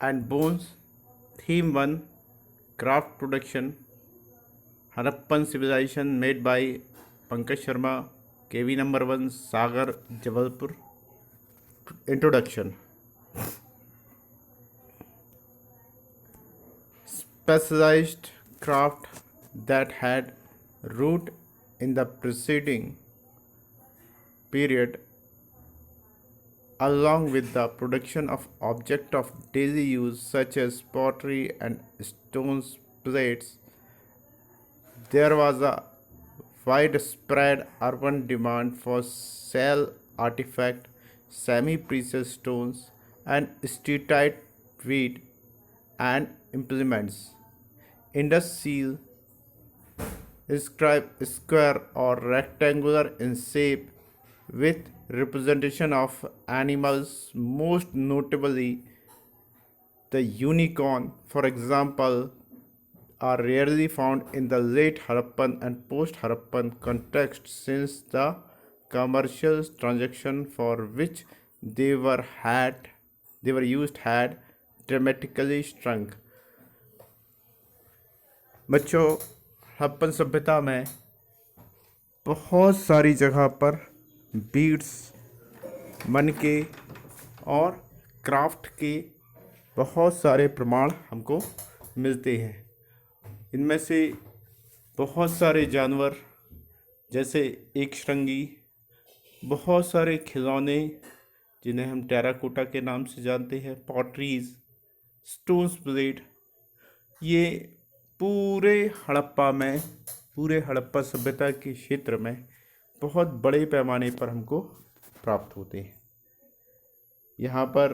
and Bones. Theme 1, Craft Production, Harappan Civilization made by Pankaj Sharma, KV number 1, Sagar, Jabalpur. Introduction. Specialized craft that had root in the preceding period, along with the production of objects of daily use such as pottery and stone plates. There was a widespread urban demand for shell artifact, semi-precious stones, and streetite wheat and implements. Indus seal square or rectangular in shape with representation of animals, most notably the unicorn, for example, are rarely found in the late Harappan and post Harappan context since the commercial transaction for which they were had they were used had dramatically shrunk. बच्चों, हड़प्पन सभ्यता में बहुत सारी जगह पर beads, मनके और craft के बहुत सारे प्रमाण हमको मिलते हैं। इनमें से बहुत सारे जानवर जैसे एक श्रृंगी, बहुत सारे खिलौने जिन्हें हम टेराकोटा के नाम से जानते हैं, पॉटरीज, स्टोन्स प्लेट, ये पूरे हड़प्पा सभ्यता के क्षेत्र में बहुत बड़े पैमाने पर हमको प्राप्त होते हैं। यहाँ पर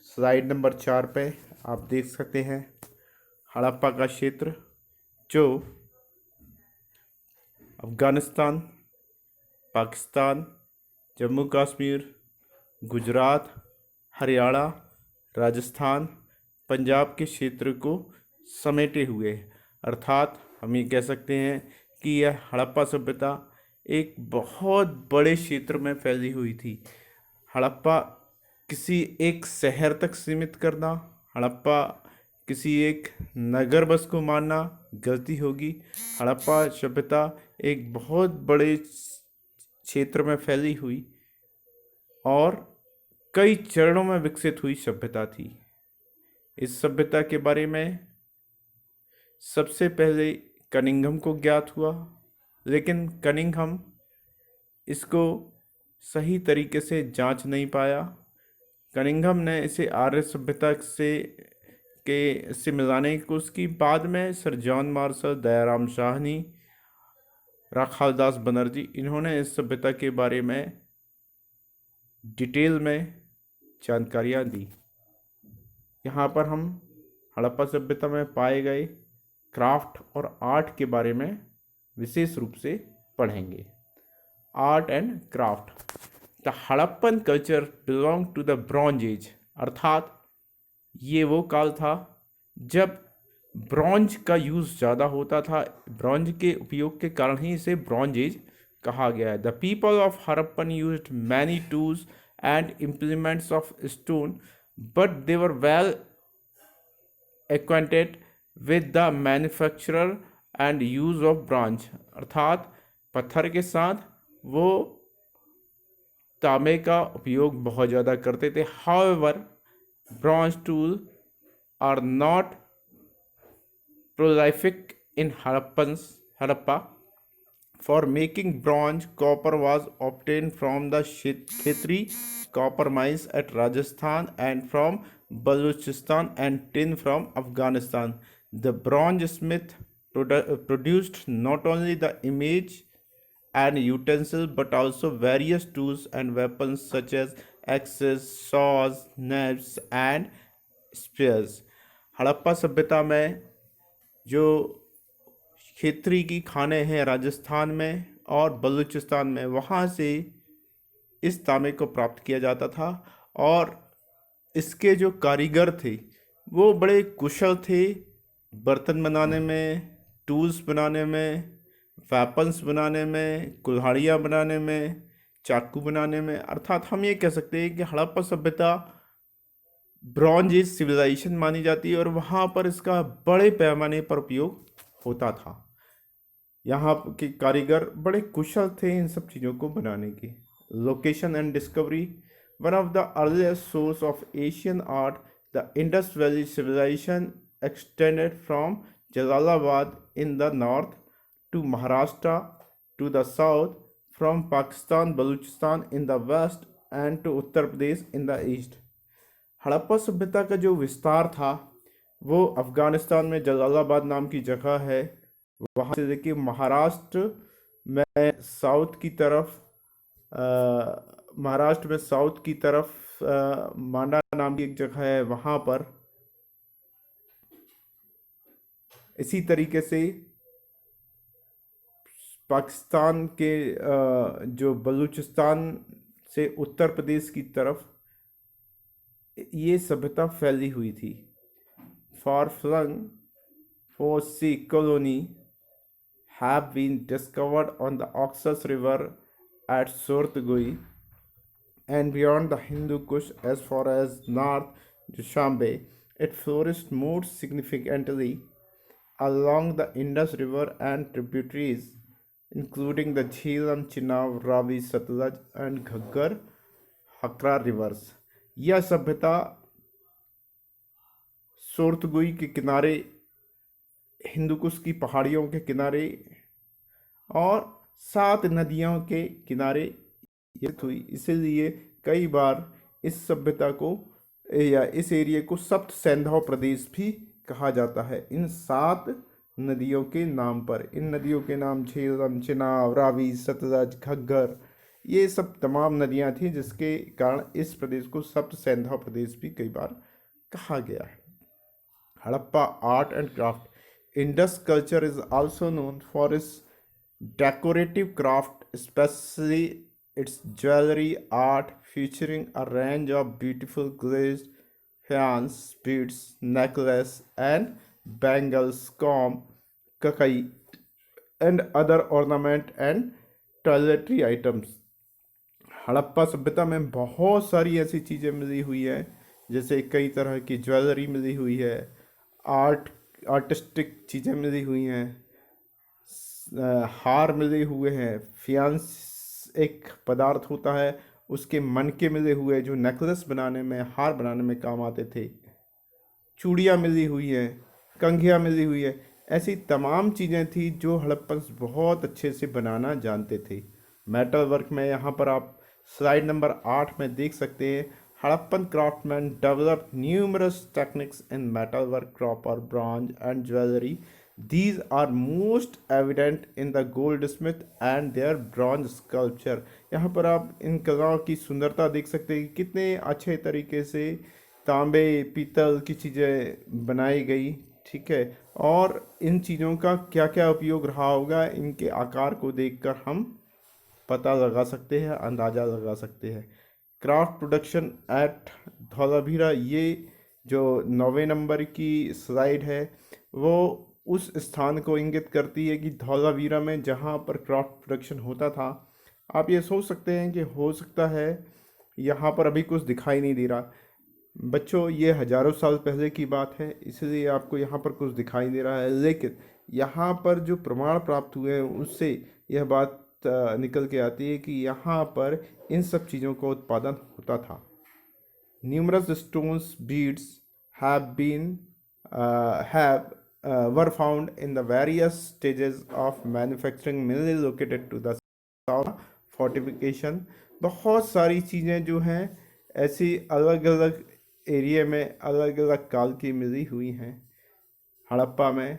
स्लाइड नंबर 4 पे आप देख सकते हैं हड़प्पा का क्षेत्र जो अफ़गानिस्तान, पाकिस्तान, जम्मू कश्मीर, गुजरात, हरियाणा, राजस्थान, पंजाब के क्षेत्र को समेटे हुए है। अर्थात हम ये कह सकते हैं कि यह हड़प्पा सभ्यता एक बहुत बड़े क्षेत्र में फैली हुई थी। हड़प्पा किसी एक शहर तक सीमित करना, हड़प्पा किसी एक नगर बस को मानना गलती होगी। हड़प्पा सभ्यता एक बहुत बड़े क्षेत्र में फैली हुई और कई चरणों में विकसित हुई सभ्यता थी। इस सभ्यता के बारे में सबसे पहले कनिंघम को ज्ञात हुआ, लेकिन कनिंघम इसको सही तरीके से जांच नहीं पाया। कनिंघम ने इसे आर्य सभ्यता से मिलाने की कोशिश की। बाद में sir John Marshall, Dayaram Sahni, Rakhaldas Banerjee, इन्होंने इस सभ्यता के बारे में डिटेल में जानकारियाँ दी। यहाँ पर हम हड़प्पा सभ्यता में पाए गए क्राफ्ट और आर्ट के बारे में विशेष रूप से पढ़ेंगे। Art and craft. The Harappan culture belong to the bronze age, अर्थात ये वो काल था जब ब्रॉन्ज का यूज़ ज़्यादा होता था। ब्रॉन्ज के उपयोग के कारण ही इसे ब्रॉन्ज एज कहा गया है। The people of Harappan used many tools and implements of stone, but they were well acquainted with the manufacturer and use of bronze, अर्थात पत्थर के साथ वो तांबे का उपयोग बहुत ज़्यादा करते थे। However bronze tool are not prolific in Harappa. For making bronze, copper was obtained from the Khetri copper mines at Rajasthan and from Balochistan, and tin from Afghanistan. The bronze smith produced not only the image and utensil but also various tools and weapons such as axes, saws, knives and spears. Harappa सभ्यता में जो खेतरी की खाने हैं राजस्थान में और बलूचिस्तान में, वहाँ से इस तांबे को प्राप्त किया जाता था और इसके जो कारीगर थे वो बड़े कुशल थे बर्तन बनाने में, टूल्स बनाने में, वेपन्स बनाने में, कुल्हाड़ियाँ बनाने में, चाकू बनाने में। अर्थात हम ये कह सकते हैं कि हड़प्पा सभ्यता ब्रॉन्ज एज सिविलाइजेशन मानी जाती है और वहाँ पर इसका बड़े पैमाने पर उपयोग होता था। यहाँ के कारीगर बड़े कुशल थे इन सब चीज़ों को बनाने की। Location and discovery, one of the earliest source of Asian art, the Indus valley civilization extended from Jalalabad in the north to Maharashtra to the south, from Pakistan Balochistan in the west and to Uttar Pradesh in the east. Harappa सभ्यता का जो विस्तार था वो अफगानिस्तान में जलालाबाद नाम की जगह है, वहाँ से लेके महाराष्ट्र में साउथ की तरफ महाराष्ट्र में साउथ की तरफ मांडा नाम की एक जगह है वहाँ पर। इसी तरीके से पाकिस्तान के जो बलूचिस्तान से उत्तर प्रदेश की तरफ ये सभ्यता फैली हुई थी। Far flung for sea colony have been discovered on the Oxus River at Sortgui and beyond the Hindu Kush as far as North Dushanbe. It flourished more significantly along the Indus River and tributaries, including the Jhelum, Chenab, Ravi, Satluj and Ghaggar, Hakra rivers. यह सभ्यता सोरतगुई के किनारे, हिंदुकुश की पहाड़ियों के किनारे और 7 नदियों के किनारे स्थित हुई। इसीलिए कई बार इस सभ्यता को या इस एरिया को सप्त सैंधव प्रदेश भी कहा जाता है इन 7 नदियों के नाम पर। इन नदियों के नाम झेलम, चिनाब, रावी, सतलज, घग्गर, ये सब तमाम नदियां थी जिसके कारण इस प्रदेश को सप्त सैंधव प्रदेश भी कई बार कहा गया है। Harappa art and craft, Indus culture is also known for its decorative craft, especially its jewelry art featuring a range of beautiful glazed faience, beads, necklace, and bangles, comb, kakai, and other ornament and toiletry items. Harappa सभ्यता में बहुत सारी ऐसी चीज़ें मिली हुई हैं, जैसे कई तरह की ज्वेलरी मिली हुई है, आर्टिस्टिक चीज़ें मिली हुई हैं, हार मिले हुए हैं, फियांस एक पदार्थ होता है उसके मनके मिले हुए जो नेकलेस बनाने में, हार बनाने में काम आते थे, चूड़ियाँ मिली हुई हैं, कंघियाँ मिली हुई है। ऐसी तमाम चीज़ें थी जो हड़प्पन बहुत अच्छे से बनाना जानते थे। मेटल वर्क में यहाँ पर आप स्लाइड नंबर 8 में देख सकते हैं, Harappan craftsmen developed numerous techniques in metalwork, copper, bronze, and jewelry. These are most evident in the goldsmith and their bronze sculpture. यहाँ पर आप इन कलाओं की सुंदरता देख सकते हैं कि कितने अच्छे तरीके से तांबे पीतल की चीज़ें बनाई गई, ठीक है। और इन चीज़ों का क्या क्या उपयोग रहा होगा, इनके आकार को देखकर हम पता लगा सकते हैं, अंदाज़ा लगा सकते हैं। क्राफ्ट प्रोडक्शन एट धौलावीरा, ये जो 9वें नंबर की स्लाइड है वो उस स्थान को इंगित करती है कि धौलावीरा में जहाँ पर क्राफ्ट प्रोडक्शन होता था। आप ये सोच सकते हैं कि हो सकता है यहाँ पर अभी कुछ दिखाई नहीं दे रहा। बच्चों, ये हज़ारों साल पहले की बात है, इसलिए आपको यहाँ पर कुछ दिखाई दे रहा है, लेकिन यहाँ पर जो प्रमाण प्राप्त हुए हैं उससे यह बात निकल के आती है कि यहाँ पर इन सब चीज़ों का उत्पादन होता था। Numerous stones beads have been were found in the various stages of manufacturing, mainly located to the south fortification. बहुत सारी चीज़ें जो हैं ऐसी अलग अलग एरिया में अलग अलग काल की मिली हुई हैं हड़प्पा में।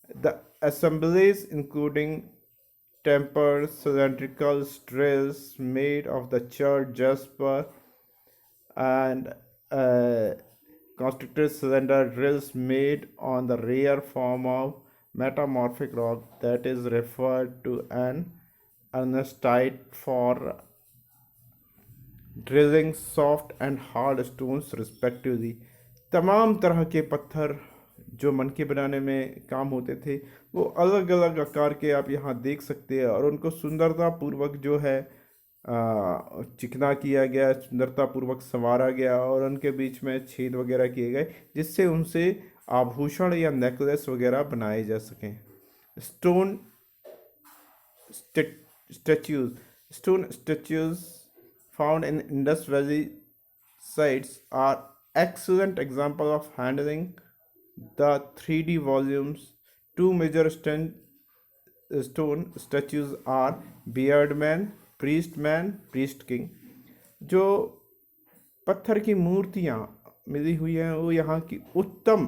The assemblies including tempered cylindrical drills made of the charred jasper and constructed cylinder drills made on the rare form of metamorphic rock that is referred to an anorthosite for drilling soft and hard stones respectively. तमाम तरह के पत्थर जो मनके बनाने में काम होते थे वो अलग अलग आकार के आप यहाँ देख सकते हैं और उनको सुंदरता पूर्वक जो है चिकना किया गया, सुंदरतापूर्वक संवारा गया और उनके बीच में छेद वगैरह किए गए जिससे उनसे आभूषण या नेकलेस वगैरह बनाए जा सकें। Stone statues stone statues found in Indus Valley sites are excellent example of handling the 3D volumes. Two major stone statues are beard man, priest king. जो पत्थर की मूर्तियाँ मिली हुई हैं वो यहाँ की उत्तम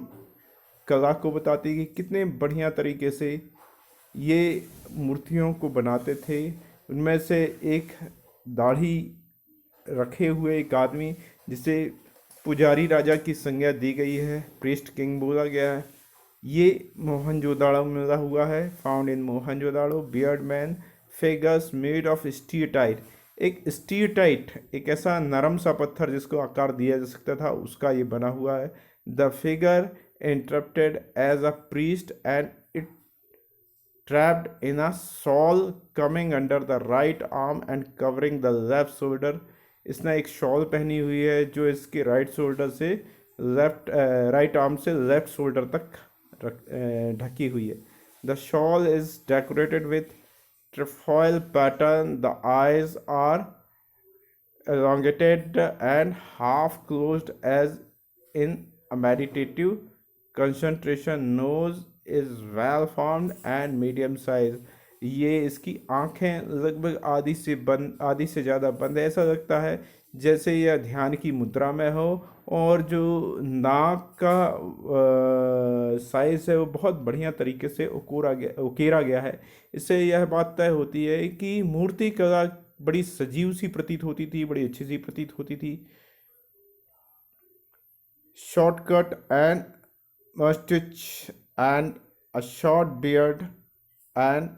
कला को बताती है कि कितने बढ़िया तरीके से ये मूर्तियों को बनाते थे। उनमें से एक दाढ़ी रखे हुए एक आदमी जिसे पुजारी राजा की संज्ञा दी गई है, प्रीस्ट किंग बोला गया है, ये मोहनजोदाड़ो में मिला हुआ है, found in Mohenjodaro. Beard man figures made of steatite, एक स्टीटाइट एक ऐसा नरम सा पत्थर जिसको आकार दिया जा सकता था, उसका ये बना हुआ है। The figure interrupted as a priest and it trapped in a shawl coming under the right arm and covering the left shoulder. इसने एक शॉल पहनी हुई है जो इसके राइट शोल्डर से राइट आर्म से लेफ्ट शोल्डर तक ढकी हुई है। The shawl is decorated with trefoil pattern. The eyes are elongated and half closed as in a meditative concentration. Nose is well formed and medium size. ये इसकी आंखें लगभग आधी से ज़्यादा बंद है, ऐसा लगता है जैसे यह ध्यान की मुद्रा में हो। और जो नाक का साइज है वो बहुत बढ़िया तरीके से उकेरा गया है। इससे यह बात तय होती है कि मूर्ति कला बड़ी सजीव सी प्रतीत होती थी, बड़ी अच्छी सी प्रतीत होती थी। Shortcut and moustache and a short beard and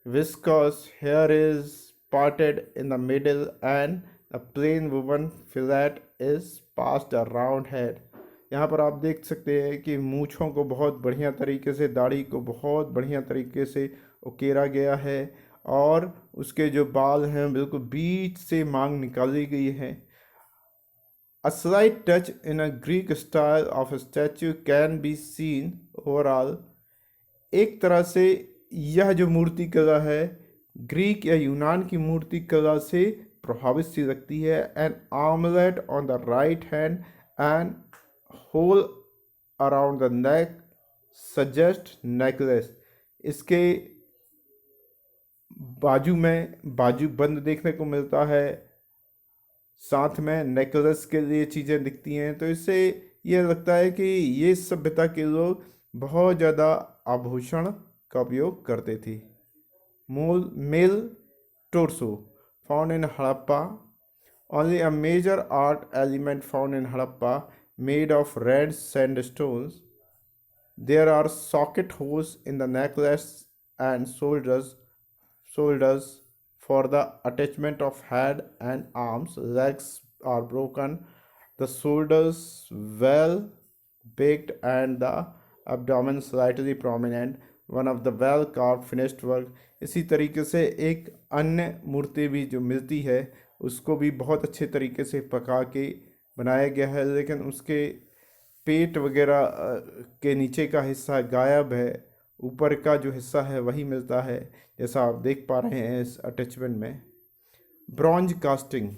whiskers hair is parted in the middle and the plain woven fillet is passed around head. यहाँ पर आप देख सकते हैं कि मूँछों को बहुत बढ़िया तरीके से, दाढ़ी को बहुत बढ़िया तरीके से उकेरा गया है और उसके जो बाल हैं बिल्कुल बीच से मांग निकाली गई है। A slight touch in a Greek style of a statue can be seen overall. एक तरह से यह जो मूर्ति कला है ग्रीक या यूनान की मूर्ति कला से प्रभावित सी लगती है। An armlet on the right hand and hole around the neck suggest necklace. इसके बाजू में बाजू बंद देखने को मिलता है, साथ में नेकलेस के लिए चीज़ें दिखती हैं, तो इससे यह लगता है कि ये सभ्यता के लोग बहुत ज़्यादा आभूषण का उपयोग करते थे। Male torso found in Harappa. Only a major art element found in Harappa made of red sandstones. There are socket holes in the necklace and shoulders for the attachment of head and arms. Legs are broken, the shoulders well baked and the abdomen slightly prominent. One of the well carved finished work. इसी तरीके से एक अन्य मूर्ति भी जो मिलती है उसको भी बहुत अच्छे तरीके से पका के बनाया गया है, लेकिन उसके पेट वगैरह के नीचे का हिस्सा गायब है, ऊपर का जो हिस्सा है वही मिलता है जैसा आप देख पा रहे हैं इस अटैचमेंट में। ब्रॉन्ज कास्टिंग,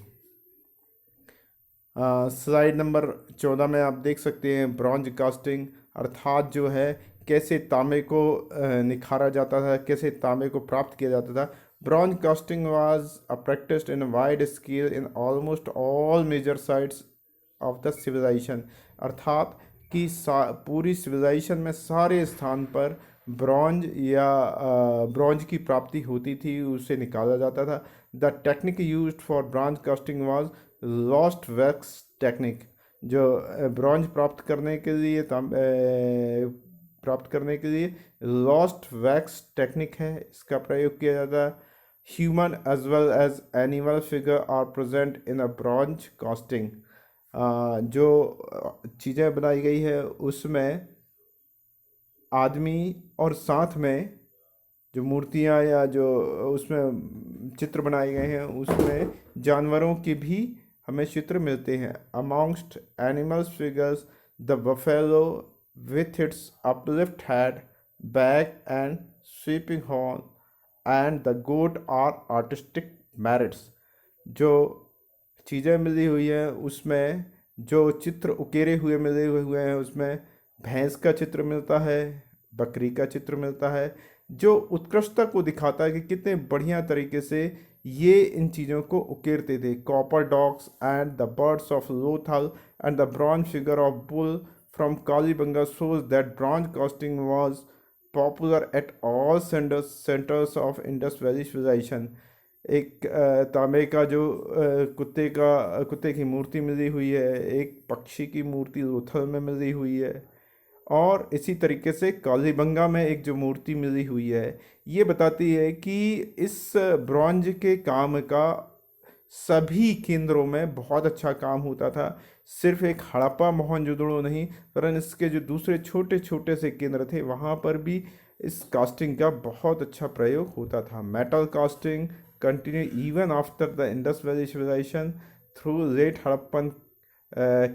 स्लाइड नंबर 14 में आप देख सकते हैं ब्रॉन्ज कास्टिंग अर्थात जो है कैसे तांबे को निखारा जाता था, कैसे तांबे को प्राप्त किया जाता था। Bronze casting was a practised in wide scale in almost all major sites of the civilization. अर्थात कि पूरी सिविलाइजेशन में सारे स्थान पर ब्रॉन्ज की प्राप्ति होती थी, उसे निकाला जाता था। The technique used for bronze casting was lost wax technique. जो ब्रॉन्ज प्राप्त करने के लिए लॉस्ट वैक्स टेक्निक है, इसका प्रयोग किया जाता है। Human as well as animal figure are present in a bronze casting. जो चीज़ें बनाई गई है उसमें आदमी और साथ में जो मूर्तियाँ या जो उसमें चित्र बनाए गए हैं उसमें जानवरों के भी हमें चित्र मिलते हैं। Amongst animals figures the buffalo with its uplift head, back and sweeping horn and the goat are artistic merits। जो चीज़ें मिली हुई हैं उसमें जो चित्र उकेरे हुए मिले हुए हैं उसमें भैंस का चित्र मिलता है, बकरी का चित्र मिलता है, जो उत्कृष्टता को दिखाता है कि कितने बढ़िया तरीके से ये इन चीज़ों को उकेरते थे। Copper dogs and the birds of Lothal and the bronze figure of bull from Kalibanga shows that bronze casting was popular at all centers of Indus Valley civilization। एक तांबे का जो कुत्ते की मूर्ति मिली हुई है, एक पक्षी की मूर्ति लोथल में मिली हुई है, और इसी तरीके से कालीबंगा में एक जो मूर्ति मिली हुई है, ये बताती है कि इस ब्रॉन्ज के काम का सभी केंद्रों में बहुत अच्छा काम होता था। सिर्फ एक हड़प्पा मोहनजोदड़ो नहीं, वरन इसके जो दूसरे छोटे छोटे से केंद्र थे वहाँ पर भी इस कास्टिंग का बहुत अच्छा प्रयोग होता था। Metal casting continue even after the Indus valley civilization through late Harappan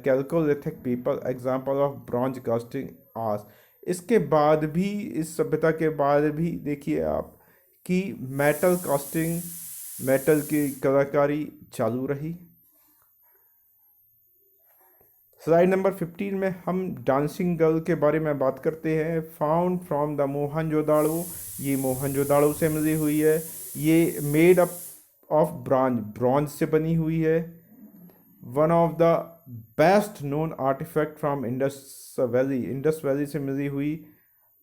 chalcolithic people example of bronze casting आज। इसके बाद भी, इस सभ्यता के बाद भी देखिए आप कि मेटल कास्टिंग, मेटल की कलाकारी चालू रही। स्लाइड नंबर 15 में हम डांसिंग गर्ल के बारे में बात करते हैं। फाउंड फ्रॉम द मोहनजोदाड़ो, ये मोहनजोदाड़ो से मिली हुई है। ये मेड अप ऑफ ब्रॉन्ज से बनी हुई है। One of the best known artifact from Indus valley से मिली हुई,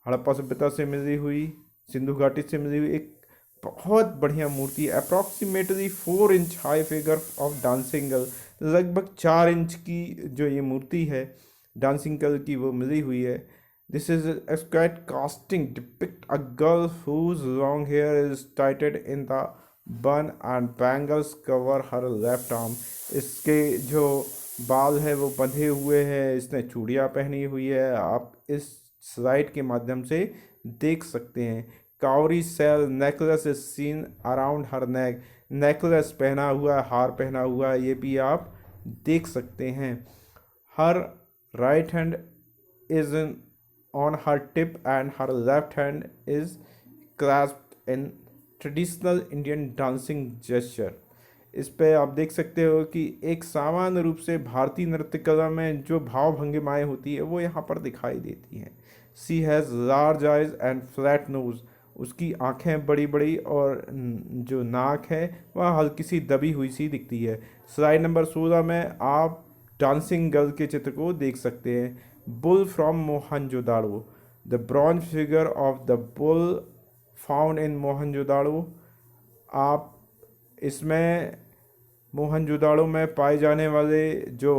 हड़प्पा सभ्यता से मिली हुई, सिंधु घाटी से मिली हुई एक बहुत बढ़िया मूर्ति। Approximately 4 inch high figure of dancing girl, लगभग 4 इंच की जो ये मूर्ति है डांसिंग गर्ल की वो मिली हुई है। This is exquisite casting depict a girl whose long hair is tied in the bun and bangles cover her left arm. इसके जो बाल है वो बंधे हुए हैं, इसने चूड़ियाँ पहनी हुई है, आप इस स्लाइड के माध्यम से देख सकते हैं। Cowrie shell necklace is seen around her neck, necklace पहना हुआ है, हार पहना हुआ है, ये भी आप देख सकते हैं। Her right hand is on her tip and her left hand is clasped in traditional Indian dancing gesture. इस पे आप देख सकते हो कि एक सामान्य रूप से भारतीय नृत्य कला में जो भाव भंगिमाएँ होती है वो यहाँ पर दिखाई देती हैं। She has large eyes and flat nose, उसकी आंखें बड़ी बड़ी और जो नाक है वह हल्की सी दबी हुई सी दिखती है। स्लाइड नंबर 16 में आप डांसिंग गर्ल के चित्र को देख सकते हैं। Bull from Mohenjodaro, the bronze figure of the bull found in Mohenjodaro. आप इसमें मोहनजोदाड़ो में पाए जाने वाले जो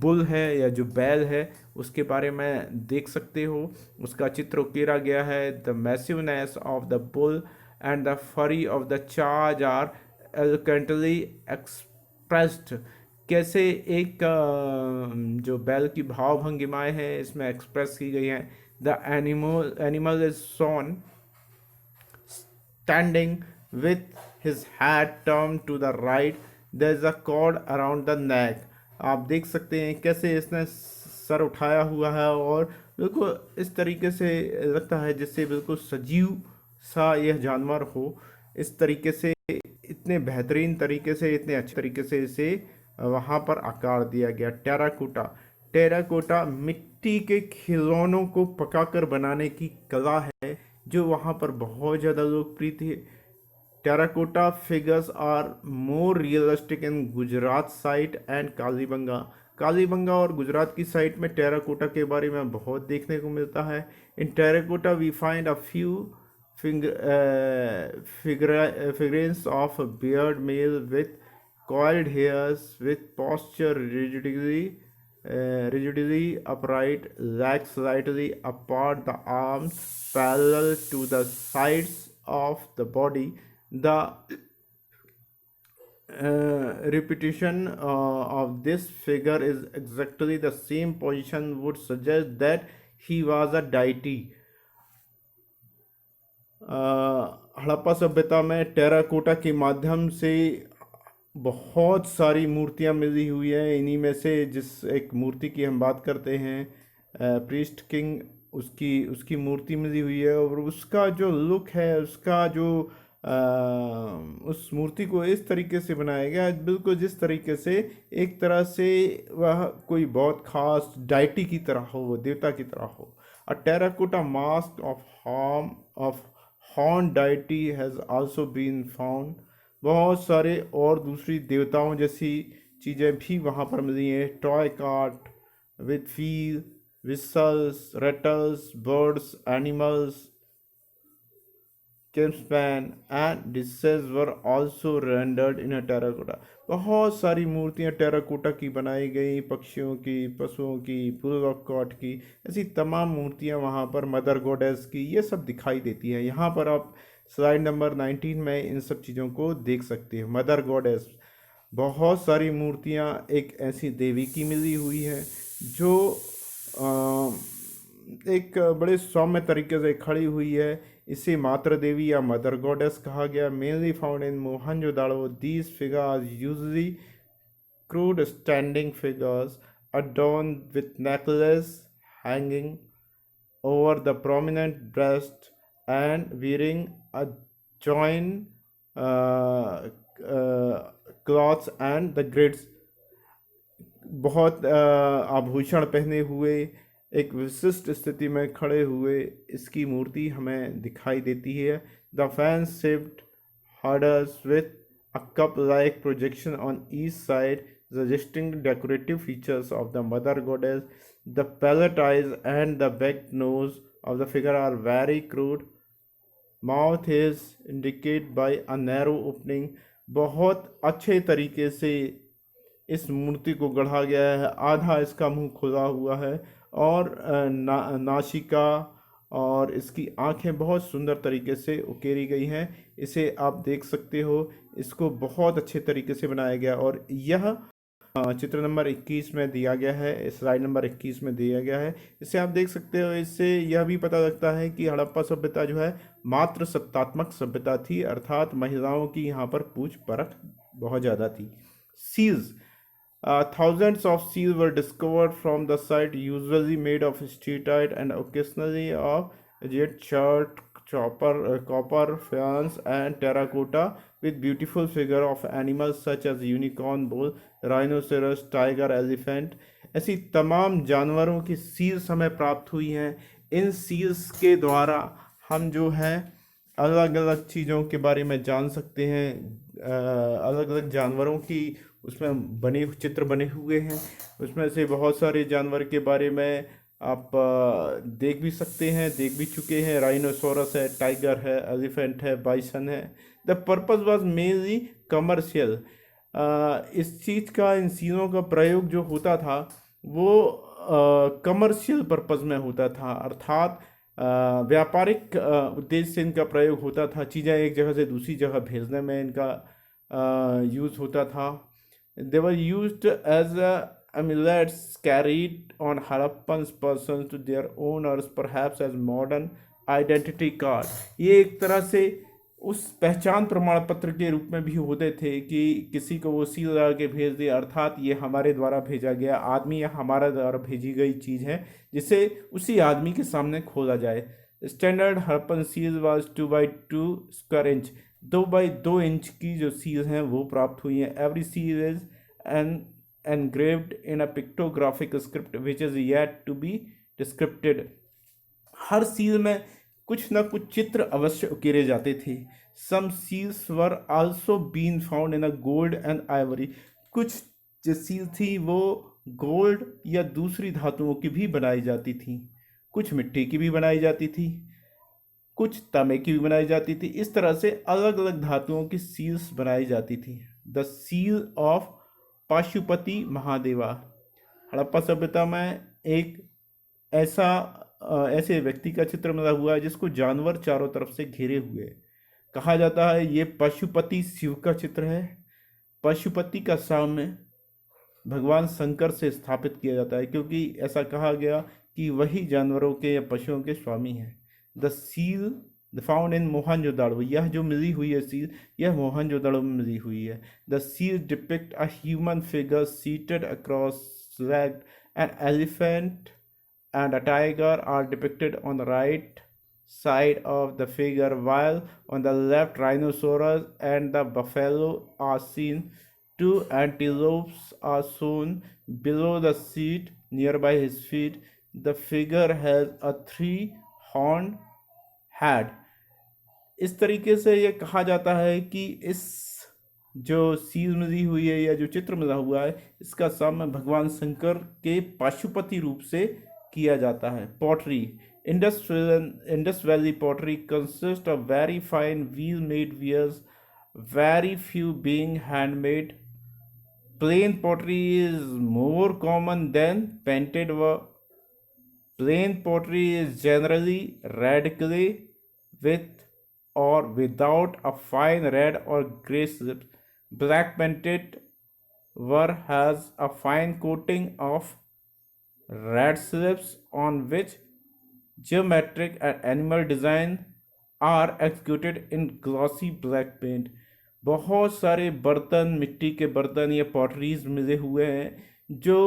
बुल है या जो बैल है उसके बारे में देख सकते हो। उसका चित्र उकेरा गया है। The massiveness of the bull and the fury of the charge are eloquently expressed. कैसे एक जो बैल की भाव भंगिमाएँ हैं इसमें एक्सप्रेस की गई हैं। The animal is shown standing with his head turned to the right, there is a cord around the neck। आप देख सकते हैं कैसे इसने सर उठाया हुआ है और बिल्कुल इस तरीके से लगता है जिससे बिल्कुल सजीव सा यह जानवर हो। इस तरीके से इतने बेहतरीन तरीके से, इतने अच्छे तरीके से इसे वहाँ पर आकार दिया गया। टेराकोटा, टेराकोटा मिट्टी के खिलौनों को पकाकर बनाने की कला है जो वहाँ पर बहुत ज़्यादा लोकप्रिय थी। Terracotta figures are more realistic in Gujarat site and Kalibanga. Kalibanga और गुजरात की साइट में टेराकोटा के बारे में बहुत देखने को मिलता है। In terracotta we find a few figurines of a beard male with coiled hairs, with posture rigidly upright, legs slightly apart, the arms parallel to the sides of the body। The repetition of this figure is exactly the same position would suggest that he was a deity। Harappa सभ्यता में terracotta के माध्यम से बहुत सारी मूर्तियां मिली हुई है। इन्हीं में से जिस एक मूर्ति की हम बात करते हैं, प्रीस्ट किंग, उसकी उसकी मूर्ति मिली हुई है। और उसका जो लुक है, उसका जो उस मूर्ति को इस तरीके से बनाया गया है, बिल्कुल जिस तरीके से एक तरह से वह कोई बहुत खास डाइटी की तरह हो, वो देवता की तरह हो। A terracotta mask of horn deity has also been found. बहुत सारे और दूसरी देवताओं जैसी चीज़ें भी वहाँ पर मिली हैं। Toy cart with wheel, whistles, rattles, birds, animals, kingspan and dishes were also rendered in a terracotta। बहुत सारी मूर्तियाँ टेराकोटा की बनाई गई, पक्षियों की, पशुओं की, बुलरॉक कॉट की, ऐसी तमाम मूर्तियाँ वहाँ पर, मदर गॉडेस की, ये सब दिखाई देती है। यहाँ पर आप स्लाइड नंबर 19 में इन सब चीज़ों को देख सकते हैं। मदर गॉडेस, बहुत सारी मूर्तियाँ एक ऐसी देवी की मिली हुई है जो एक बड़े सौम्य तरीके से खड़ी हुई है। इसे मातृ देवी या मदर गॉडेस कहा गया। Mainly found in Mohenjodaro, these figures usually crude standing figures adorned with necklace hanging over the prominent breast and wearing a joint cloths and the grids। बहुत आभूषण पहने हुए एक विशिष्ट स्थिति में खड़े हुए इसकी मूर्ति हमें दिखाई देती है। The fan shaped hurdles with a cup-like projection on each side, suggesting decorative features of the mother goddess. The palette eyes and the back nose of the figure are very crude. Mouth is indicated by a narrow opening। बहुत अच्छे तरीके से इस मूर्ति को गढ़ा गया है। आधा इसका मुंह खुला हुआ है और नासिका और इसकी आंखें बहुत सुंदर तरीके से उकेरी गई हैं। इसे आप देख सकते हो, इसको बहुत अच्छे तरीके से बनाया गया। और यह चित्र नंबर 21 में दिया गया है, स्लाइड नंबर 21 में दिया गया है। इसे आप देख सकते हो। इससे यह भी पता लगता है कि हड़प्पा सभ्यता जो है मात्र सत्तात्मक सभ्यता थी, अर्थात महिलाओं की यहाँ पर पूछ परख बहुत ज़्यादा थी। Seals, thousands of seals were discovered from the site, usually made of steatite and occasionally of jet chert, copper, faience and terracotta with beautiful figure of animals such as unicorn, bull, rhinoceros, tiger, elephant। ऐसी तमाम जानवरों की seals हमें प्राप्त हुई हैं। इन seals के द्वारा हम जो है अलग अलग चीज़ों के बारे में जान सकते हैं। अलग अलग जानवरों की उसमें बने चित्र बने हुए हैं। उसमें से बहुत सारे जानवर के बारे में आप देख भी सकते हैं, देख भी चुके हैं। राइनोसोरस है, टाइगर है, एलिफेंट है, बाइसन है। The purpose was mainly commercial. इस चीज़ का, इन चीज़ों का प्रयोग जो होता था वो कमर्शियल पर्पस में होता था, अर्थात व्यापारिक उद्देश्य से इनका प्रयोग होता था। चीज़ें एक जगह से दूसरी जगह भेजने में इनका यूज़ होता था। They were used as amulets carried on Harappan persons to their owners, perhaps as modern identity card। ये एक तरह से उस पहचान प्रमाण पत्र के रूप में भी होते थे कि किसी को वो सील लगा के भेज दिया, अर्थात ये हमारे द्वारा भेजा गया आदमी या हमारे द्वारा भेजी गई चीज़ है, जिसे उसी आदमी के सामने खोला जाए। Standard Harappan seal was 2x2 square inch. 2x2 inch की जो सील हैं वो प्राप्त हुई हैं। Every seal is engraved in a pictographic script which is yet to be descripted। Her seal में कुछ न कुछ चित्र अवश्य उकेरे जाते थे। Some seals were also being found in a gold and ivory। कुछ जो सील थी वो गोल्ड या दूसरी धातुओं की भी बनाई जाती थी, कुछ मिट्टी की भी बनाई जाती थी, कुछ तांबे की भी बनाई जाती थी। इस तरह से अलग अलग धातुओं की सील्स बनाई जाती थी। The seal of Pashupati Mahadeva. Harappa सभ्यता में एक ऐसे व्यक्ति का चित्र मिला हुआ है जिसको जानवर चारों तरफ से घेरे हुए। कहा जाता है ये पशुपति शिव का चित्र है। पशुपति का साम्य भगवान शंकर से स्थापित किया जाता है, क्योंकि ऐसा कहा गया कि वही जानवरों के या पशुओं के स्वामी हैं। The seal found in Mohenjodaro, यह जो मिली हुई है सील, यह मोहनजोदाड़ो में मिली हुई है। The seal depict a human figure seated across leg, an elephant and a tiger are depicted on the right side of the figure, while on the left rhinoceros and the buffalo are seen. Two antelopes are shown below the seat nearby his feet. The figure has a three-horned head. इस तरीके से ये कहा जाता है कि इस जो सील मिली हुई है या जो चित्र मिला हुआ है, इसका सामना भगवान शंकर के पाशुपति रूप से किया जाता है। Pottery, Indus valley pottery consist of very fine wheel made wares, very few being handmade. Plain pottery is more common than painted work. Plain pottery is generally red clay with or without a fine red or gray slips. Black painted work has a fine coating of red slips on which geometric and animal design are executed in glossy black paint. बहुत सारे बर्तन, मिट्टी के बर्तन या potteries मिले हुए हैं जो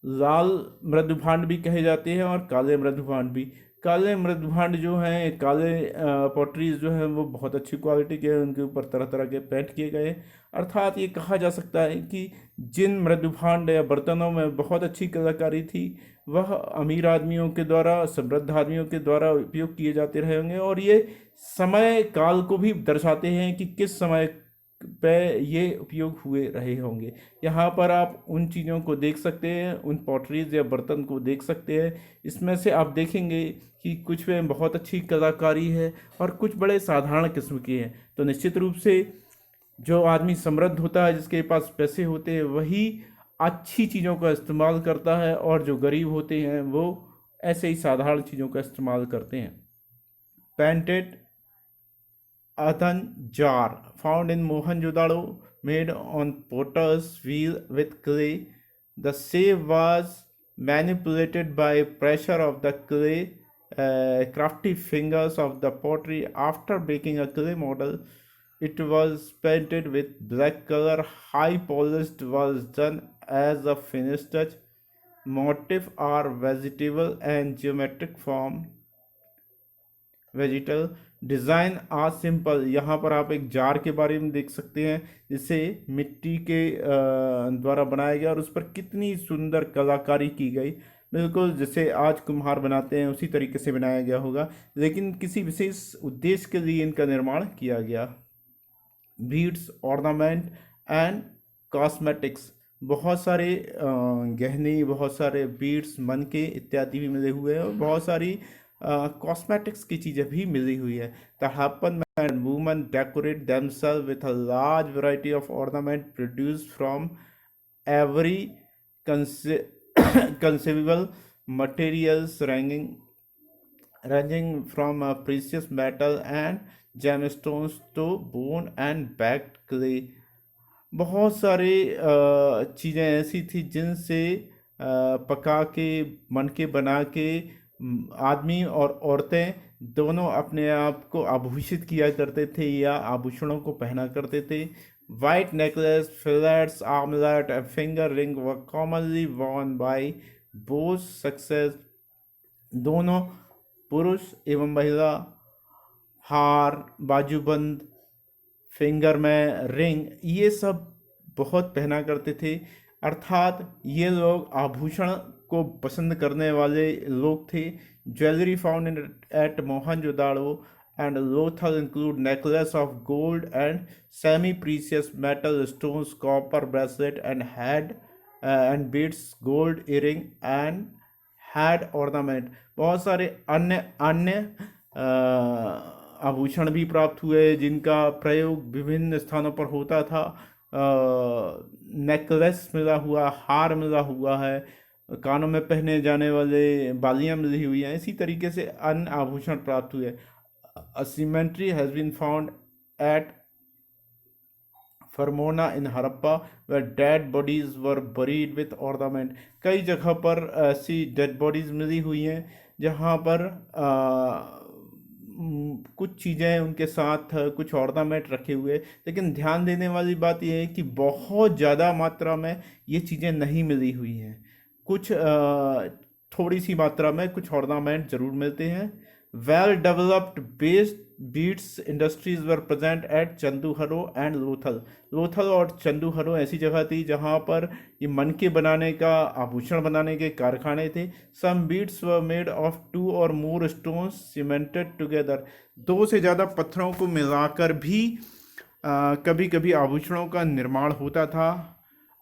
लाल मृदुभांड भी कहे जाते हैं और काले मृदुभांड भी। काले मृदुभांड जो हैं, काले पॉटरीज जो हैं, वो बहुत अच्छी क्वालिटी के हैं, उनके ऊपर तरह तरह के पेंट किए गए हैं। अर्थात ये कहा जा सकता है कि जिन मृदुभांड या बर्तनों में बहुत अच्छी कलाकारी थी, वह अमीर आदमियों के द्वारा, समृद्ध आदमियों के द्वारा उपयोग किए जाते रहे होंगे, और ये समय काल को भी दर्शाते हैं कि किस समय पे ये उपयोग हुए रहे होंगे। यहाँ पर आप उन चीज़ों को देख सकते हैं, उन पॉटरीज या बर्तन को देख सकते हैं। इसमें से आप देखेंगे कि कुछ में बहुत अच्छी कलाकारी है और कुछ बड़े साधारण किस्म के हैं। तो निश्चित रूप से जो आदमी समृद्ध होता है, जिसके पास पैसे होते हैं, वही अच्छी चीज़ों का इस्तेमाल करता है, और जो गरीब होते हैं वो ऐसे ही साधारण चीज़ों का इस्तेमाल करते हैं। Painted earthen jar found in Mohenjo-daro, made on potter's wheel with clay. The shape was manipulated by pressure of the clay, crafty fingers of the pottery. After making a clay model, it was painted with black color. High polished was done as a finish touch. Motifs are vegetable and geometric form. Vegetal design are simple. यहाँ पर आप एक jar के बारे में देख सकते हैं, जिसे मिट्टी के द्वारा बनाया गया और उस पर कितनी सुंदर कलाकारी की गई। बिल्कुल जैसे आज कुम्हार बनाते हैं उसी तरीके से बनाया गया होगा, लेकिन किसी विशेष उद्देश्य के लिए इनका निर्माण किया गया। बीड्स, ऑर्नामेंट एंड कॉस्मेटिक्स, बहुत सारे गहने, बहुत सारे बीड्स, मनके इत्यादि भी मिले हुए हैं, और बहुत सारी कॉस्मेटिक्स की चीज़ें भी मिली हुई है। The Harappan man and woman decorate themselves with a large variety of ornament produce from every conceivable materials, ranging from precious metal and gemstones to bone and baked clay. बहुत सारे चीज़ें ऐसी थी जिनसे पका के, मनके बना के आदमी और औरतें दोनों अपने आप को आभूषित किया करते थे या आभूषणों को पहना करते थे। White necklace, fillets, armlet and finger ring were commonly worn by both sexes. दोनों पुरुष एवं महिला हार, बाजूबंद, फिंगर में रिंग, ये सब बहुत पहना करते थे। अर्थात ये लोग आभूषण को पसंद करने वाले लोग थे। Jewellery found at Mohenjodaro and Lothal include necklace of gold and semi-precious metal stones, copper bracelet and head and beads, gold earring and head ornament. बहुत सारे अन्य अन्य आभूषण भी प्राप्त हुए जिनका प्रयोग विभिन्न स्थानों पर होता था। नेकलेस मिला हुआ, हार मिला हुआ है, कानों में पहने जाने वाले बालियां मिली हुई हैं। इसी तरीके से अन्य आभूषण प्राप्त हुए। A cemetery has been found at Farmona in Harappa where dead bodies were buried with ornament. कई जगह पर ऐसी डेड बॉडीज मिली हुई हैं जहाँ पर कुछ चीज़ें उनके साथ कुछ ऑर्नामेंट रखे हुए, लेकिन ध्यान देने वाली बात यह है कि बहुत ज़्यादा मात्रा में ये चीज़ें नहीं मिली हुई हैं। कुछ थोड़ी सी मात्रा में कुछ ऑर्नामेंट ज़रूर मिलते हैं। Well developed based beads industries were present at Chanhudaro and Lothal. Lothal और चंदूहरो ऐसी जगह थी जहाँ पर ये मनके बनाने का, आभूषण बनाने के कारखाने थे। सम बीट्स वर मेड ऑफ 2 और मोर स्टोन्स सीमेंटेड टुगेदर। 2 से ज़्यादा पत्थरों को मिलाकर भी कभी कभी आभूषणों का निर्माण होता था।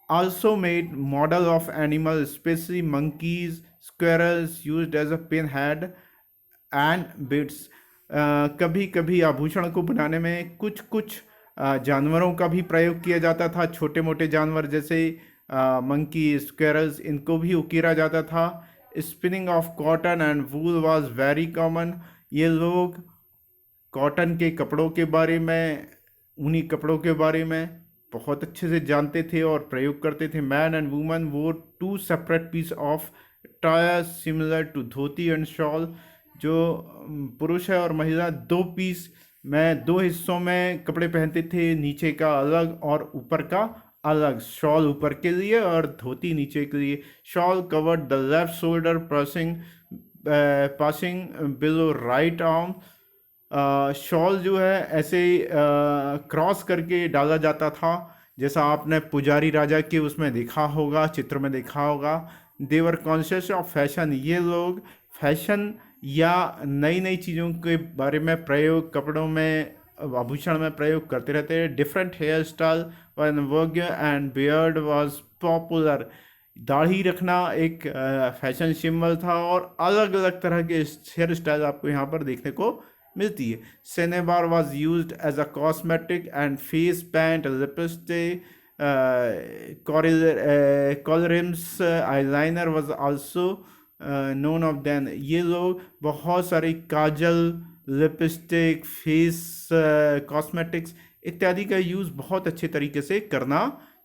Also made model of animal specially monkeys, squirrels used as a pin head and bits. कभी कभी आभूषण को बनाने में कुछ कुछ जानवरों का भी प्रयोग किया जाता था। छोटे मोटे जानवर जैसे मंकी, स्क्वेरल्स, इनको भी उकेरा जाता था। Spinning of cotton and wool was very common. ये लोग कॉटन के कपड़ों के बारे में, ऊनी कपड़ों के बारे में बहुत अच्छे से जानते थे और प्रयोग करते थे। Man and woman wore 2 separate piece of attire similar to dhoti and shawl. जो पुरुष है और महिला 2 पीस में 2 हिस्सों में कपड़े पहनते थे, नीचे का अलग और ऊपर का अलग। शॉल ऊपर के लिए और धोती नीचे के लिए। Shawl covered the left shoulder passing below right arm. Shawl जो है ऐसे क्रॉस करके डाला जाता था, जैसा आपने पुजारी राजा के उसमें देखा होगा, चित्र में देखा होगा। देवर कॉन्शियस ऑफ फैशन। ये लोग फैशन या नई नई चीज़ों के बारे में प्रयोग, कपड़ों में, आभूषण में प्रयोग करते रहते हैं। डिफरेंट हेयर स्टाइल वन वर्ग एंड बियर्ड वाज पॉपुलर। दाढ़ी रखना एक फैशन सिंबल था और अलग अलग तरह के हेयर स्टाइल आपको यहाँ पर देखने को मिलती है। Cinnabar was used as a cosmetic and face paint, lipstick, collyriums, eyeliner was also known of then. ये लोग बहुत सारे काजल, लिपस्टिक, फेस कॉस्मेटिक्स इत्यादि का यूज़ बहुत अच्छे तरीके से करना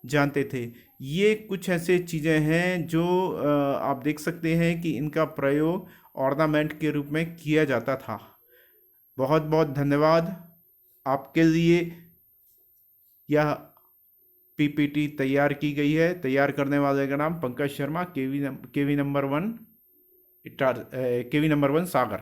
जानते थे। ये कुछ ऐसे चीज़ें हैं जो आप देख सकते हैं कि इनका प्रयोग ऑर्नामेंट के रूप में किया जाता था। बहुत बहुत धन्यवाद। आपके लिए यह पीपीटी तैयार की गई है। तैयार करने वाले का नाम पंकज शर्मा, केवी नंबर 1 सागर।